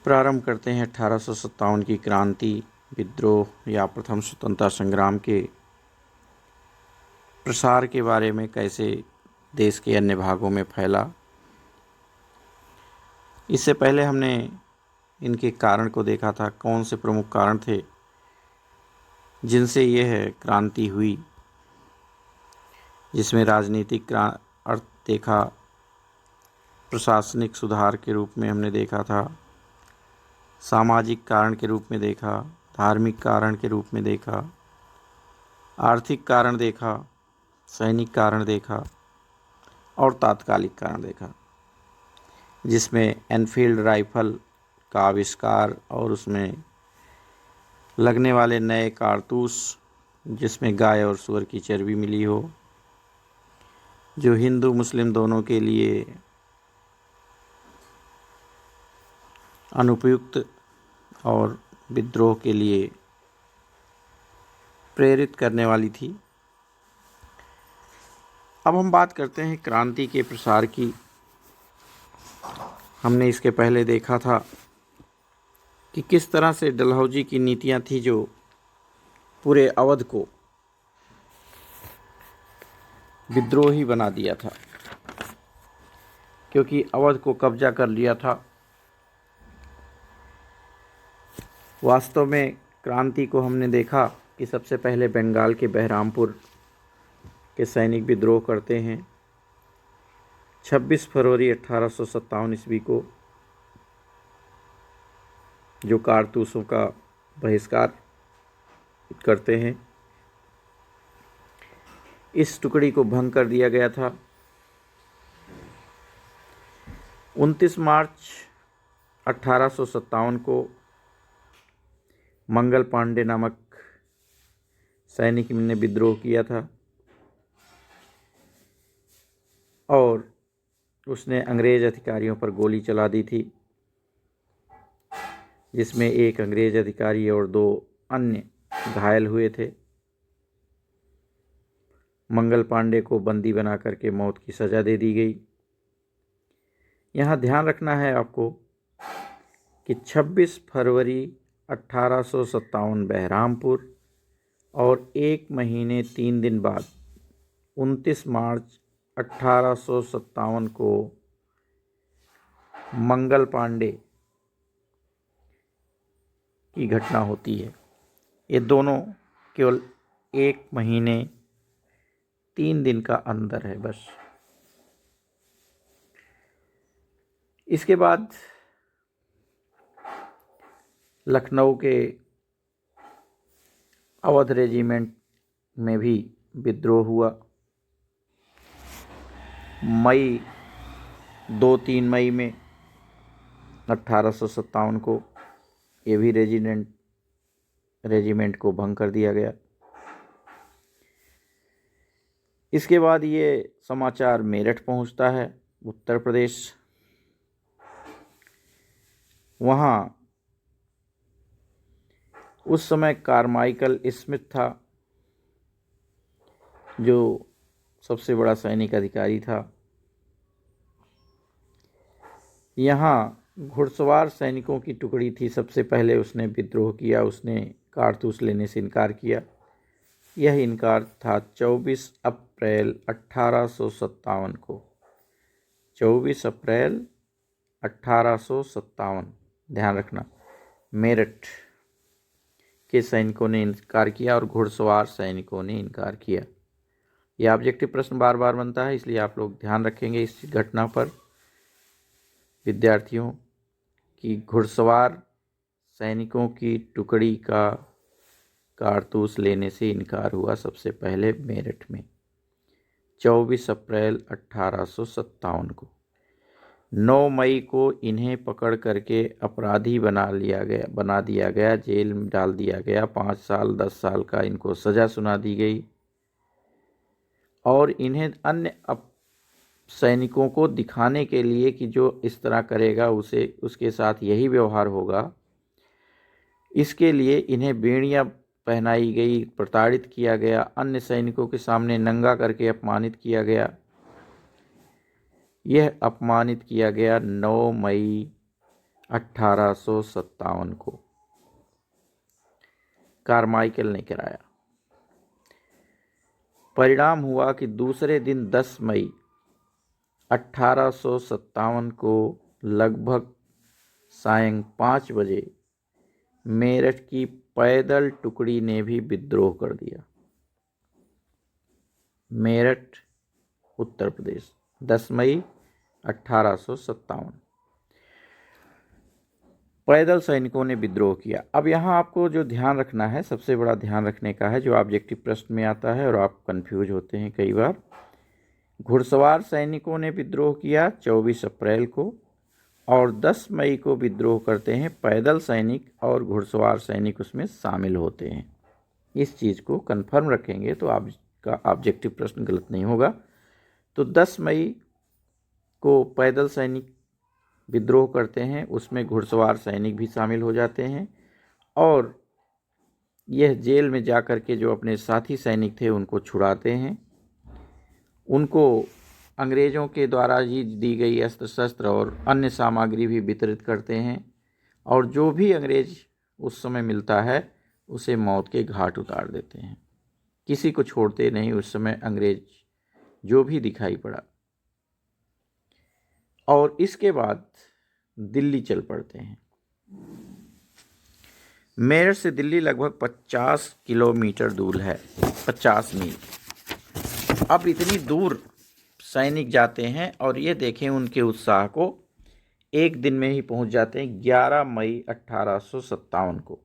प्रारंभ करते हैं 1857 की क्रांति, विद्रोह या प्रथम स्वतंत्रता संग्राम के प्रसार के बारे में, कैसे देश के अन्य भागों में फैला। इससे पहले हमने इनके कारण को देखा था, कौन से प्रमुख कारण थे जिनसे यह क्रांति हुई, जिसमें राजनीतिक अर्थ देखा, प्रशासनिक सुधार के रूप में हमने देखा था, सामाजिक कारण के रूप में देखा, धार्मिक कारण के रूप में देखा, आर्थिक कारण देखा, सैनिक कारण देखा और तात्कालिक कारण देखा, जिसमें एनफील्ड राइफल का आविष्कार और उसमें लगने वाले नए कारतूस, जिसमें गाय और सूअर की चर्बी मिली हो, जो हिंदू मुस्लिम दोनों के लिए अनुपयुक्त और विद्रोह के लिए प्रेरित करने वाली थी। अब हम बात करते हैं क्रांति के प्रसार की। हमने इसके पहले देखा था कि किस तरह से डलहौजी की नीतियां थी जो पूरे अवध को विद्रोही बना दिया था, क्योंकि अवध को कब्जा कर लिया था। वास्तव में क्रांति को हमने देखा कि सबसे पहले बंगाल के बहरामपुर के सैनिक विद्रोह करते हैं 26 फरवरी 1857 ईस्वी को, जो कारतूसों का बहिष्कार करते हैं। इस टुकड़ी को भंग कर दिया गया था। 29 मार्च 1857 को मंगल पांडे नामक सैनिक ने विद्रोह किया था और उसने अंग्रेज अधिकारियों पर गोली चला दी थी, जिसमें एक अंग्रेज अधिकारी और 2 अन्य घायल हुए थे। मंगल पांडे को बंदी बना करके मौत की सज़ा दे दी गई। यहाँ ध्यान रखना है आपको कि 26 फरवरी 1857 बहरामपुर और 1 महीने 3 दिन बाद 29 मार्च 1857 को मंगल पांडे की घटना होती है। ये दोनों केवल 1 महीने 3 दिन का अंतर है बस। इसके बाद लखनऊ के अवध रेजिमेंट में भी विद्रोह हुआ। 2-3 मई में 1857 को ये भी रेजिमेंट को भंग कर दिया गया। इसके बाद ये समाचार मेरठ पहुंचता है, उत्तर प्रदेश। वहाँ उस समय कारमाइकल स्मिथ था, जो सबसे बड़ा सैनिक अधिकारी था। यहाँ घुड़सवार सैनिकों की टुकड़ी थी। सबसे पहले उसने विद्रोह किया, उसने कारतूस लेने से इनकार किया। यह इनकार था 24 अप्रैल 1857 को। 24 अप्रैल 1857, ध्यान रखना, मेरठ के सैनिकों ने इनकार किया और घुड़सवार सैनिकों ने इनकार किया। यह ऑब्जेक्टिव प्रश्न बार बार बनता है, इसलिए आप लोग ध्यान रखेंगे इस घटना पर। विद्यार्थियों की घुड़सवार सैनिकों की टुकड़ी का कारतूस लेने से इनकार हुआ सबसे पहले मेरठ में 24 अप्रैल 1857 को। 9 मई को इन्हें पकड़ करके अपराधी बना दिया गया, जेल में डाल दिया गया। 5 साल 10 साल का इनको सज़ा सुना दी गई और इन्हें अन्य सैनिकों को दिखाने के लिए कि जो इस तरह करेगा उसके साथ यही व्यवहार होगा, इसके लिए इन्हें बेड़ियां पहनाई गई, प्रताड़ित किया गया, अन्य सैनिकों के सामने नंगा करके अपमानित किया गया। यह अपमानित किया गया 9 मई 1857 को कारमाइकेल ने कराया। परिणाम हुआ कि दूसरे दिन 10 मई 1857 को लगभग सायं 5 बजे मेरठ की पैदल टुकड़ी ने भी विद्रोह कर दिया। मेरठ, उत्तर प्रदेश, 10 मई 1857 पैदल सैनिकों ने विद्रोह किया। अब यहाँ आपको जो ध्यान रखना है, सबसे बड़ा ध्यान रखने का है, जो ऑब्जेक्टिव प्रश्न में आता है और आप कंफ्यूज होते हैं कई बार। घुड़सवार सैनिकों ने विद्रोह किया 24 अप्रैल को और 10 मई को विद्रोह करते हैं पैदल सैनिक, और घुड़सवार सैनिक उसमें शामिल होते हैं। इस चीज़ को कन्फर्म रखेंगे तो आपका ऑब्जेक्टिव प्रश्न गलत नहीं होगा। तो 10 मई को पैदल सैनिक विद्रोह करते हैं, उसमें घुड़सवार सैनिक भी शामिल हो जाते हैं, और यह जेल में जाकर के जो अपने साथी सैनिक थे उनको छुड़ाते हैं। उनको अंग्रेज़ों के द्वारा ही दी गई अस्त्र शस्त्र और अन्य सामग्री भी वितरित करते हैं, और जो भी अंग्रेज उस समय मिलता है उसे मौत के घाट उतार देते हैं। किसी को छोड़ते नहीं उस समय अंग्रेज जो भी दिखाई पड़ा। और इसके बाद दिल्ली चल पड़ते हैं। मेरठ से दिल्ली लगभग 50 किलोमीटर दूर है, 50 मील। अब इतनी दूर सैनिक जाते हैं और ये देखें उनके उत्साह को, एक दिन में ही पहुंच जाते हैं 11 मई 1857 को।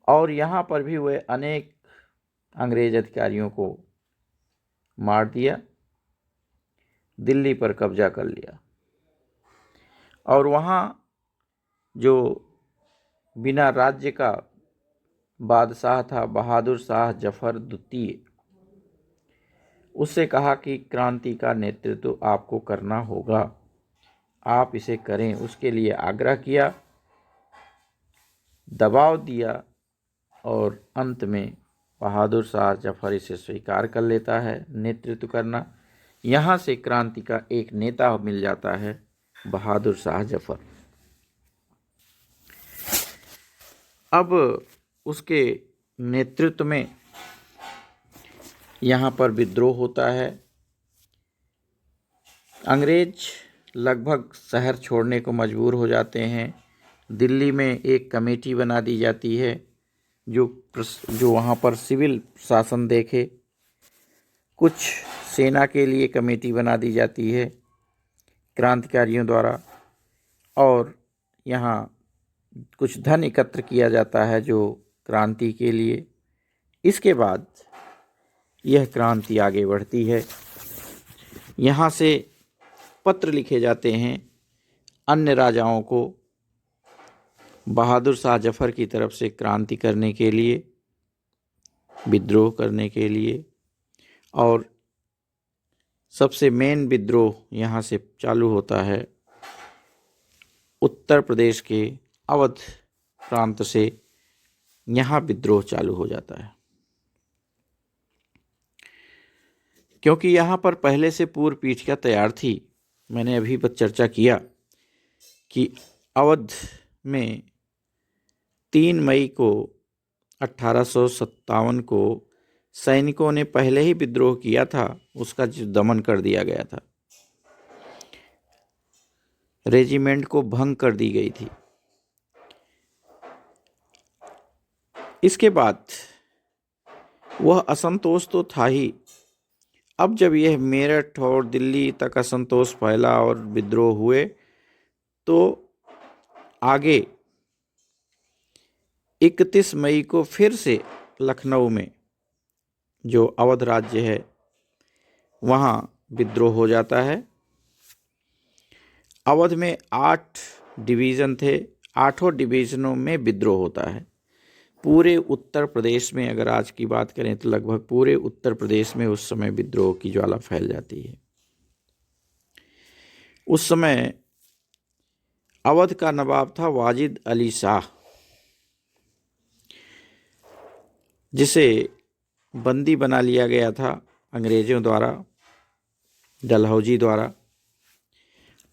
और यहाँ पर भी वे अनेक अंग्रेज अधिकारियों को मार दिया, दिल्ली पर कब्जा कर लिया, और वहाँ जो बिना राज्य का बादशाह था बहादुर शाह जफर द्वितीय, उससे कहा कि क्रांति का नेतृत्व आपको करना होगा, आप इसे करें। उसके लिए आग्रह किया, दबाव दिया, और अंत में बहादुर शाह जफर इसे स्वीकार कर लेता है नेतृत्व करना। यहाँ से क्रांति का एक नेता मिल जाता है, बहादुर शाह जफर। अब उसके नेतृत्व में यहाँ पर विद्रोह होता है। अंग्रेज लगभग शहर छोड़ने को मजबूर हो जाते हैं। दिल्ली में एक कमेटी बना दी जाती है जो वहाँ पर सिविल शासन देखे। कुछ सेना के लिए कमेटी बना दी जाती है क्रांतिकारियों द्वारा, और यहाँ कुछ धन एकत्र किया जाता है जो क्रांति के लिए। इसके बाद यह क्रांति आगे बढ़ती है। यहाँ से पत्र लिखे जाते हैं अन्य राजाओं को बहादुर शाह जफर की तरफ से क्रांति करने के लिए, विद्रोह करने के लिए। और सबसे मेन विद्रोह यहाँ से चालू होता है उत्तर प्रदेश के अवध प्रांत से। यहाँ विद्रोह चालू हो जाता है, क्योंकि यहाँ पर पहले से पूर्व पीठिका तैयार थी। मैंने अभी बस चर्चा किया कि अवध में 3 मई को 1857 को सैनिकों ने पहले ही विद्रोह किया था, उसका दमन कर दिया गया था, रेजिमेंट को भंग कर दी गई थी। इसके बाद वह असंतोष तो था ही। अब जब यह मेरठ और दिल्ली तक असंतोष फैला और विद्रोह हुए, तो आगे 31 मई को फिर से लखनऊ में जो अवध राज्य है वहाँ विद्रोह हो जाता है। अवध में 8 डिवीज़न थे, 8 डिवीज़नों में विद्रोह होता है। पूरे उत्तर प्रदेश में अगर आज की बात करें तो लगभग पूरे उत्तर प्रदेश में उस समय विद्रोह की ज्वाला फैल जाती है। उस समय अवध का नवाब था वाजिद अली शाह, जिसे बंदी बना लिया गया था अंग्रेज़ों द्वारा, डलहौजी द्वारा,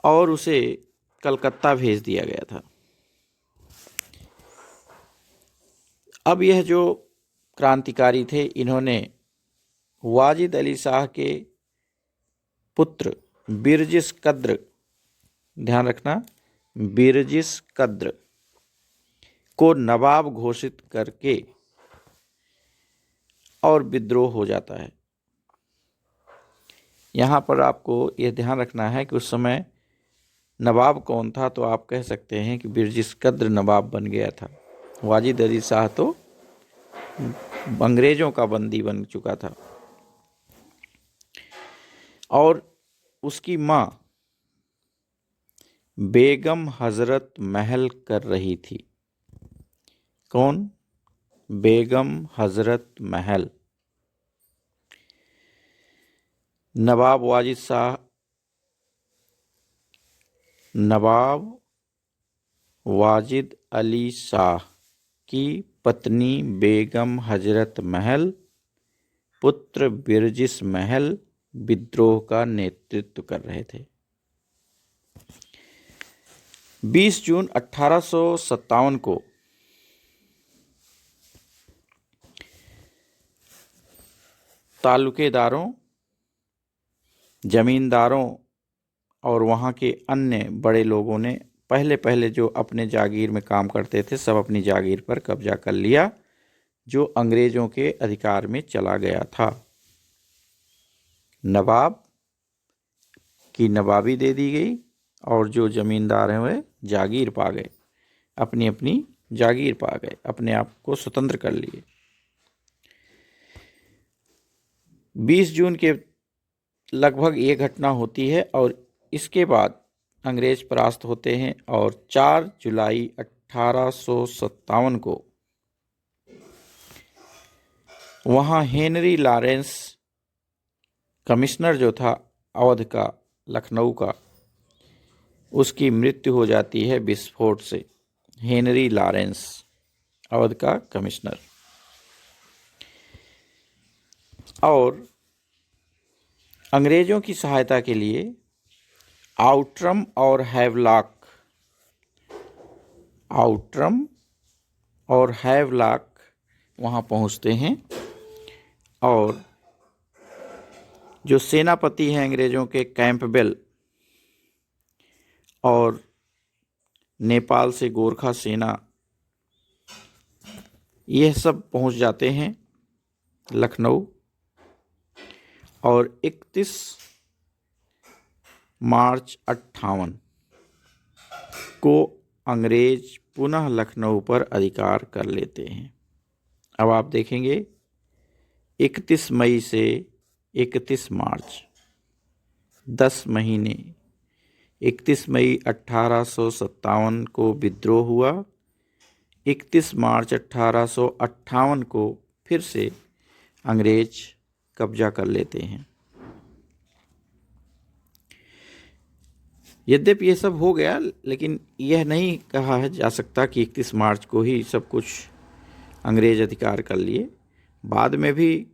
और उसे कलकत्ता भेज दिया गया था। अब यह जो क्रांतिकारी थे, इन्होंने वाजिद अली शाह के पुत्र बिरजिस कद्र, ध्यान रखना, बिरजिस कद्र को नवाब घोषित करके और विद्रोह हो जाता है। यहाँ पर आपको यह ध्यान रखना है कि उस समय नवाब कौन था, तो आप कह सकते हैं कि बिरजिस कद्र नवाब बन गया था। वाजिद अली शाह तो अंग्रेजों का बंदी बन चुका था। और उसकी माँ बेगम हजरत महल कर रही थी। कौन? बेगम हजरत महल। नवाब वाजिद अली शाह की पत्नी बेगम हजरत महल, पुत्र बिरजिस महल विद्रोह का नेतृत्व कर रहे थे। 20 जून 1857 को तालुकेदारों, जमींदारों और वहाँ के अन्य बड़े लोगों ने पहले जो अपने जागीर में काम करते थे, सब अपनी जागीर पर कब्जा कर लिया, जो अंग्रेजों के अधिकार में चला गया था। नवाब की नवाबी दे दी गई और जो जमींदार हैं वे जागीर पा गए, अपनी अपनी जागीर पा गए, अपने आप को स्वतंत्र कर लिए। 20 जून के लगभग ये घटना होती है और इसके बाद अंग्रेज परास्त होते हैं और 4 जुलाई 1857 को वहाँ हेनरी लॉरेंस कमिश्नर जो था अवध का, लखनऊ का, उसकी मृत्यु हो जाती है विस्फोट से। हेनरी लॉरेंस अवध का कमिश्नर। और अंग्रेजों की सहायता के लिए आउट्रम और हैवलॉक वहाँ पहुँचते हैं और जो सेनापति हैं अंग्रेजों के, कैंपबेल, और नेपाल से गोरखा सेना, यह सब पहुँच जाते हैं लखनऊ। और 31 मार्च 58 को अंग्रेज पुनः लखनऊ पर अधिकार कर लेते हैं। अब आप देखेंगे 31 मई से 31 मार्च, 10 महीने। 31 मई 1857 को विद्रोह हुआ, 31 मार्च 1858 को फिर से अंग्रेज कब्जा कर लेते हैं। यद्यपि ये सब हो गया, लेकिन यह नहीं कहा जा सकता कि 31 मार्च को ही सब कुछ अंग्रेज अधिकार कर लिए। बाद में भी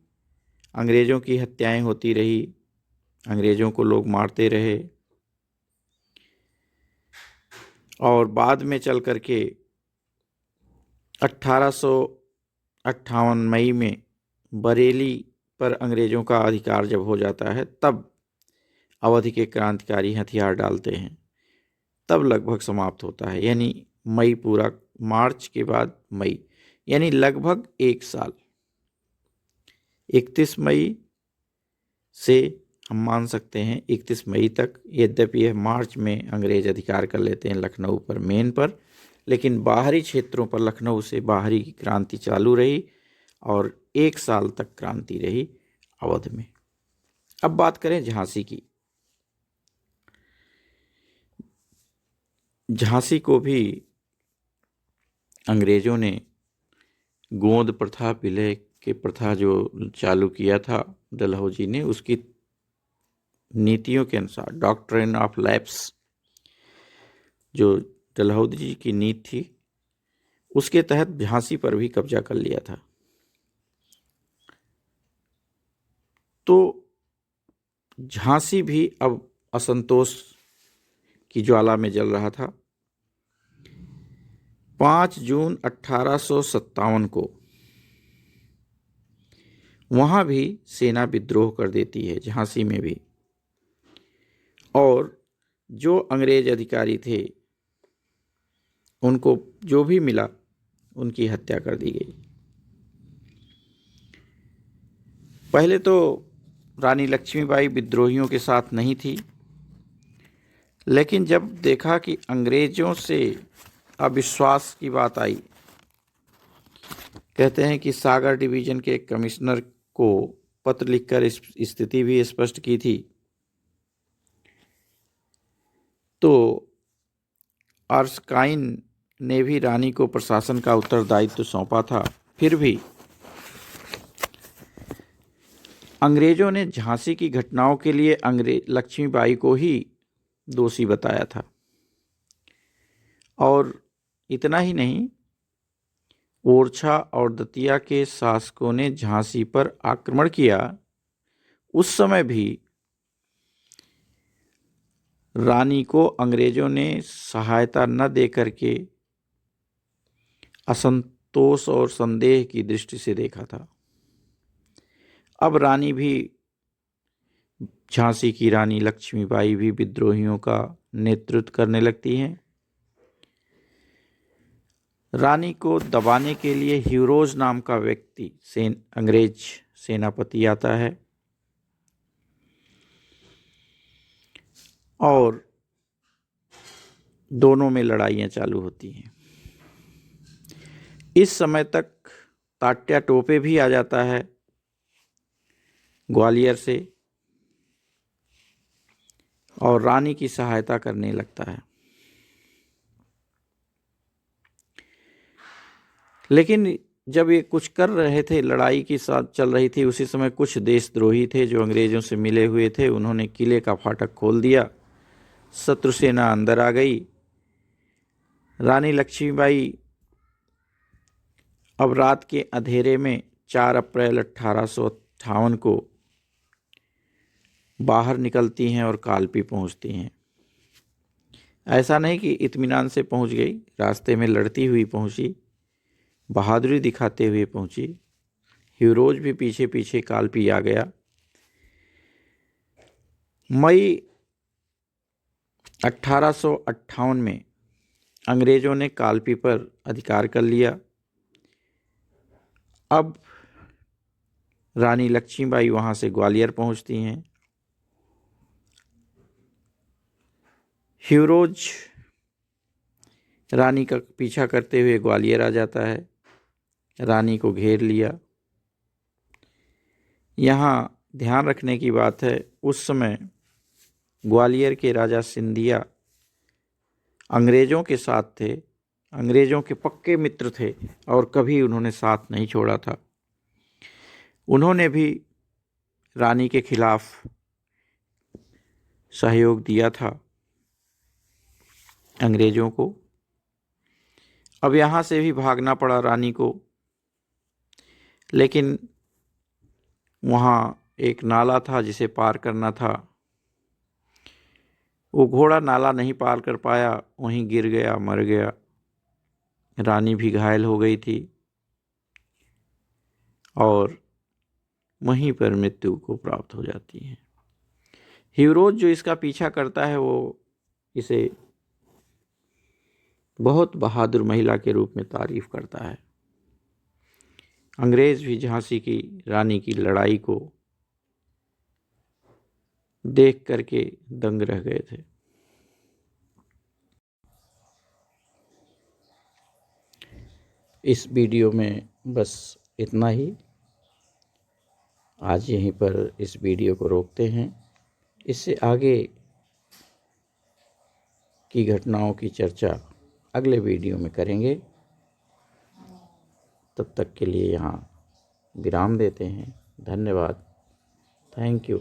अंग्रेज़ों की हत्याएं होती रही, अंग्रेज़ों को लोग मारते रहे और बाद में चल करके 1858 मई में बरेली पर अंग्रेज़ों का अधिकार जब हो जाता है, तब अवधि के क्रांतिकारी हथियार डालते हैं, तब लगभग समाप्त होता है। यानी मई पूरा, मार्च के बाद मई, यानी लगभग एक साल। 31 मई से हम मान सकते हैं 31 मई तक, यद्यपि यह मार्च में अंग्रेज अधिकार कर लेते हैं लखनऊ पर, मेन पर, लेकिन बाहरी क्षेत्रों पर लखनऊ से बाहरी की क्रांति चालू रही और एक साल तक क्रांति रही अवध में। अब बात करें झांसी की। झांसी को भी अंग्रेजों ने गोंद प्रथा, विलय के प्रथा जो चालू किया था डलहौजी ने, उसकी नीतियों के अनुसार, डॉक्ट्रिन ऑफ लैप्स जो डलहौजी की नीति थी, उसके तहत झांसी पर भी कब्जा कर लिया था। तो झांसी भी अब असंतोष की ज्वाला में जल रहा था। 5 जून 1857 को वहां भी सेना विद्रोह कर देती है, झांसी में भी, और जो अंग्रेज अधिकारी थे उनको जो भी मिला उनकी हत्या कर दी गई। पहले तो रानी लक्ष्मीबाई विद्रोहियों के साथ नहीं थी, लेकिन जब देखा कि अंग्रेजों से अविश्वास की बात आई, कहते हैं कि सागर डिवीजन के कमिश्नर को पत्र लिखकर इस स्थिति भी स्पष्ट की थी, तो अर्स्काइन ने भी रानी को प्रशासन का उत्तरदायित्व सौंपा था। फिर भी अंग्रेजों ने झांसी की घटनाओं के लिए लक्ष्मीबाई को ही दोषी बताया था। और इतना ही नहीं, ओरछा और दतिया के शासकों ने झांसी पर आक्रमण किया, उस समय भी रानी को अंग्रेजों ने सहायता न देकर के असंतोष और संदेह की दृष्टि से देखा था। अब रानी भी, झांसी की रानी लक्ष्मीबाई भी विद्रोहियों का नेतृत्व करने लगती हैं। रानी को दबाने के लिए ह्यूरोज नाम का व्यक्ति, अंग्रेज सेनापति आता है और दोनों में लड़ाइयाँ चालू होती हैं। इस समय तक तात्या टोपे भी आ जाता है ग्वालियर से और रानी की सहायता करने लगता है। लेकिन जब ये कुछ कर रहे थे, लड़ाई की साथ चल रही थी, उसी समय कुछ देशद्रोही थे जो अंग्रेजों से मिले हुए थे, उन्होंने किले का फाटक खोल दिया, शत्रु सेना अंदर आ गई। रानी लक्ष्मीबाई अब रात के अंधेरे में 4 अप्रैल 1858 को बाहर निकलती हैं और कालपी पहुंचती हैं। ऐसा नहीं कि इत्मीनान से पहुंच गई, रास्ते में लड़ती हुई पहुंची, बहादुरी दिखाते हुए पहुंची। ह्यूरोज भी पीछे पीछे कालपी आ गया। मई 1858 में अंग्रेजों ने कालपी पर अधिकार कर लिया। अब रानी लक्ष्मीबाई वहां से ग्वालियर पहुंचती हैं। ह्यूरोज रानी का पीछा करते हुए ग्वालियर आ जाता है, रानी को घेर लिया। यहाँ ध्यान रखने की बात है, उस समय ग्वालियर के राजा सिंधिया अंग्रेजों के साथ थे, अंग्रेजों के पक्के मित्र थे और कभी उन्होंने साथ नहीं छोड़ा था। उन्होंने भी रानी के खिलाफ सहयोग दिया था अंग्रेजों को। अब यहाँ से भी भागना पड़ा रानी को, लेकिन वहाँ एक नाला था जिसे पार करना था। वो घोड़ा नाला नहीं पार कर पाया, वहीं गिर गया, मर गया। रानी भी घायल हो गई थी और वहीं पर मृत्यु को प्राप्त हो जाती है। ह्यूरोज जो इसका पीछा करता है वो इसे बहुत बहादुर महिला के रूप में तारीफ करता है। अंग्रेज भी झांसी की रानी की लड़ाई को देख करके दंग रह गए थे। इस वीडियो में बस इतना ही। आज यहीं पर इस वीडियो को रोकते हैं। इससे आगे की घटनाओं की चर्चा अगले वीडियो में करेंगे। तब तक के लिए यहाँ विराम देते हैं। धन्यवाद। Thank you.